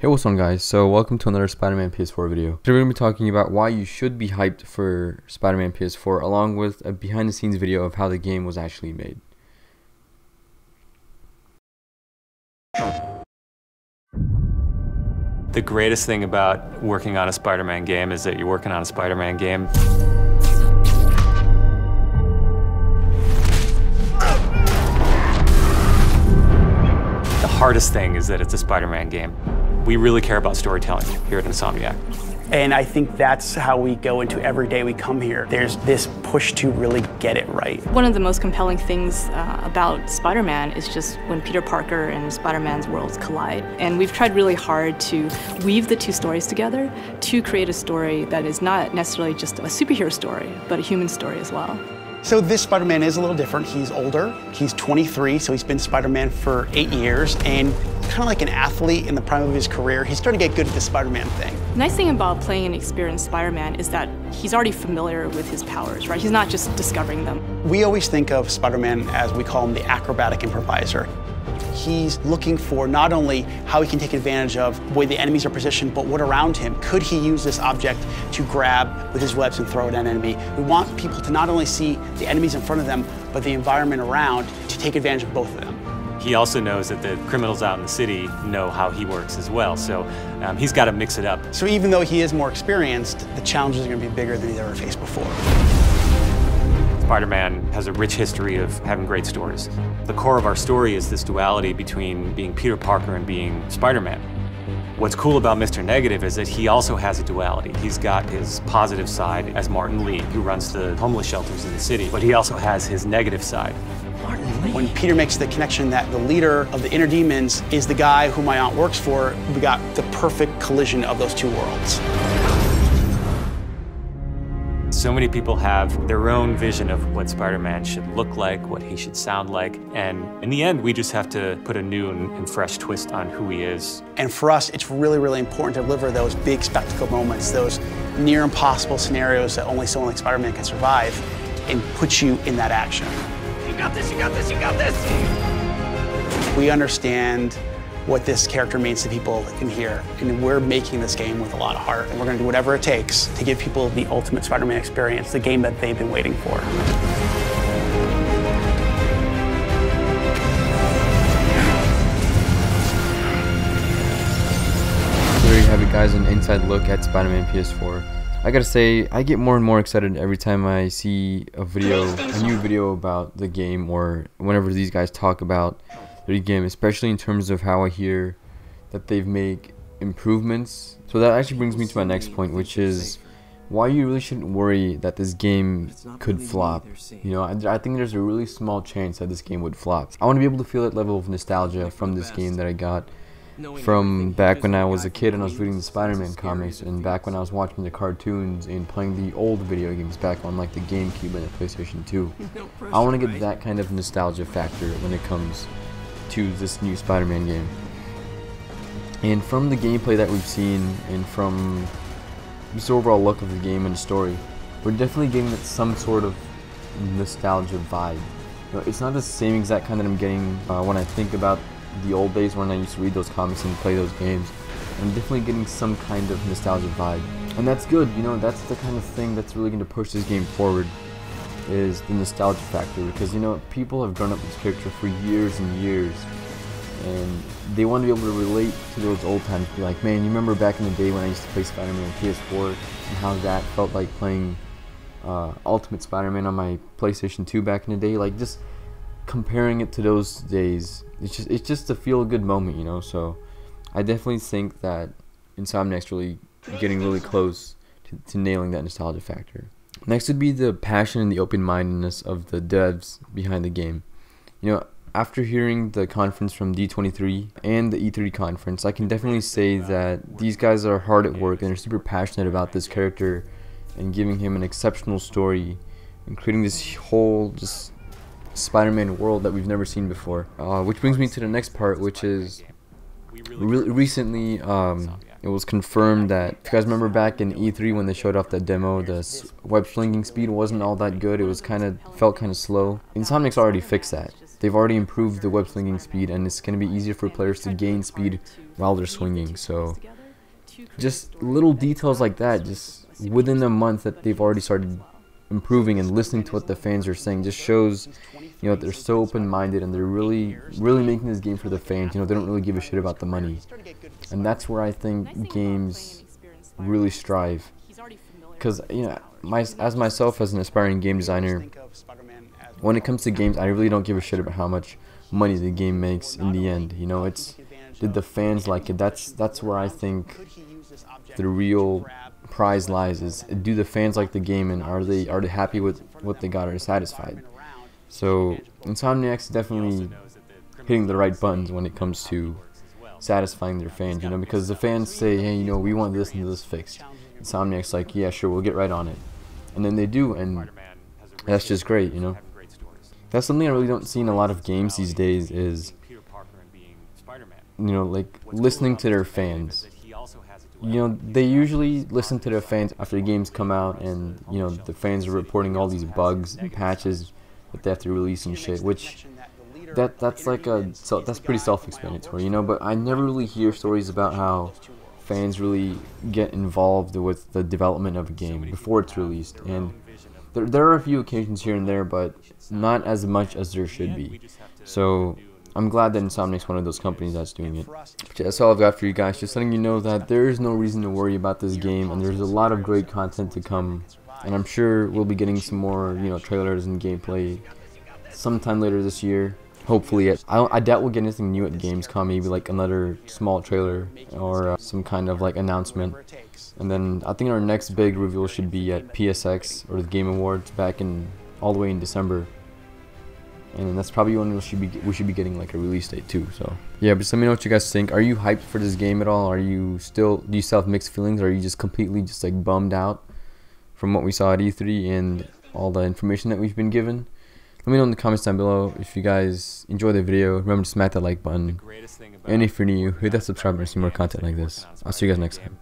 Hey, what's on guys? So welcome to another Spider-Man PS4 video. Today we're going to be talking about why you should be hyped for Spider-Man PS4 along with a behind the scenes video of how the game was actually made. The greatest thing about working on a Spider-Man game is that you're working on a Spider-Man game. The hardest thing is that it's a Spider-Man game. We really care about storytelling here at Insomniac. And I think that's how we go into every day we come here. There's this push to really get it right. One of the most compelling things about Spider-Man is just when Peter Parker and Spider-Man's worlds collide. And we've tried really hard to weave the two stories together to create a story that is not necessarily just a superhero story, but a human story as well. So this Spider-Man is a little different. He's older, he's 23, so he's been Spider-Man for 8 years, and kind of like an athlete in the prime of his career, he's starting to get good at the Spider-Man thing. The nice thing about playing an experienced Spider-Man is that he's already familiar with his powers, right? He's not just discovering them. We always think of Spider-Man as, we call him, the acrobatic improviser. He's looking for not only how he can take advantage of the way the enemies are positioned, but what around him. Could he use this object to grab with his webs and throw it at an enemy? We want people to not only see the enemies in front of them, but the environment around to take advantage of both of them. He also knows that the criminals out in the city know how he works as well, so he's got to mix it up. So even though he is more experienced, the challenges are going to be bigger than he's ever faced before. Spider-Man has a rich history of having great stories. The core of our story is this duality between being Peter Parker and being Spider-Man. What's cool about Mr. Negative is that he also has a duality. He's got his positive side as Martin Lee, who runs the homeless shelters in the city, but he also has his negative side. When Peter makes the connection that the leader of the inner demons is the guy who my aunt works for, we got the perfect collision of those two worlds. So many people have their own vision of what Spider-Man should look like, what he should sound like, and in the end, we just have to put a new and fresh twist on who he is. And for us, it's really, really important to deliver those big spectacle moments, those near impossible scenarios that only someone like Spider-Man can survive, and put you in that action. You got this, you got this, you got this! We understand what this character means to people in here, and we're making this game with a lot of heart, and we're going to do whatever it takes to give people the ultimate Spider-Man experience, the game that they've been waiting for. So there you have it guys, an inside look at Spider-Man PS4. I gotta say, I get more and more excited every time I see a new video about the game, or whenever these guys talk about the game, especially in terms of how I hear that they've made improvements. So that actually brings me to my next point, which is why you really shouldn't worry that this game could flop. You know, I think there's a really small chance that this game would flop. I want to be able to feel that level of nostalgia from this game that I got from back when I was a kid and I was reading the Spider-Man comics, and back when I was watching the cartoons and playing the old video games back on like the GameCube and the PlayStation 2. I want to get that kind of nostalgia factor when it comes to this new Spider-Man game. And from the gameplay that we've seen, and from this overall look of the game and the story, we're definitely getting some sort of nostalgia vibe. You know, it's not the same exact kind that I'm getting when I think about the old days when I used to read those comics and play those games. I'm definitely getting some kind of nostalgia vibe, and that's good. You know, that's the kind of thing that's really going to push this game forward, is the nostalgia factor, because you know, people have grown up with this character for years and years, and they want to be able to relate to those old times. Be like, man, you remember back in the day when I used to play Spider-Man on PS4 and how that felt like playing Ultimate Spider-Man on my PlayStation 2 back in the day. Like, just comparing it to those days, it's just a feel-good moment, you know. So I definitely think that Insomniac's really getting really close to nailing that nostalgia factor. Next would be the passion and the open-mindedness of the devs behind the game. You know, after hearing the conference from D23 and the E3 conference, I can definitely say that these guys are hard at work and they're super passionate about this character and giving him an exceptional story and creating this whole just Spider-Man world that we've never seen before. Which brings me to the next part, which is recently it was confirmed that, if you guys remember back in E3 when they showed off that demo, the web slinging speed wasn't all that good. It was felt kind of slow. Insomniac's already fixed that. they've already improved the web swinging speed, and it's going to be easier for players to gain speed while they're swinging. So just little details like that, just within a month that they've already started improving and listening to what the fans are saying, just shows, you know, they're so open-minded and they're really making this game for the fans. You know, they don't really give a shit about the money, and that's where I think games really strive. Because, you know, as myself as an aspiring game designer, when it comes to games, I really don't give a shit about how much money the game makes in the end. You know, it's, did the fans like it? That's where I think the real prize lies, is, do the fans like the game, and are they happy with what they got, are they satisfied? So Insomniac's definitely hitting the right buttons when it comes to satisfying their fans, you know, because the fans say, hey, you know, we want this and this fixed. Insomniac's like, yeah, sure, we'll get right on it, and then they do, and that's just great, you know. That's something I really don't see in a lot of games these days, is, you know, like, listening to their fans. You know, they usually listen to their fans after the games come out, and, you know, the fans are reporting all these bugs and patches that they have to release and shit, which that's pretty self-explanatory, you know. But I never really hear stories about how fans really get involved with the development of a game before it's released, and there are a few occasions here and there, but not as much as there should be. So I'm glad that Insomniac's one of those companies that's doing it. But yeah, that's all I've got for you guys. Just letting you know that there is no reason to worry about this game, and there's a lot of great content to come. And I'm sure we'll be getting some more, you know, trailers and gameplay sometime later this year. Hopefully, I doubt we'll get anything new at Gamescom. Maybe like another small trailer or some kind of like announcement. And then I think our next big reveal should be at PSX, or the Game Awards, back in all the way in December. And that's probably when we should be getting like a release date too. So yeah, but just let me know what you guys think. Are you hyped for this game at all? Do you still have mixed feelings? Or are you just completely just like bummed out from what we saw at E3 and all the information that we've been given? Let me know in the comments down below. If you guys enjoy the video, remember to smack that like button. And if you're new, hit that subscribe button to see more content like this. I'll see you guys next time.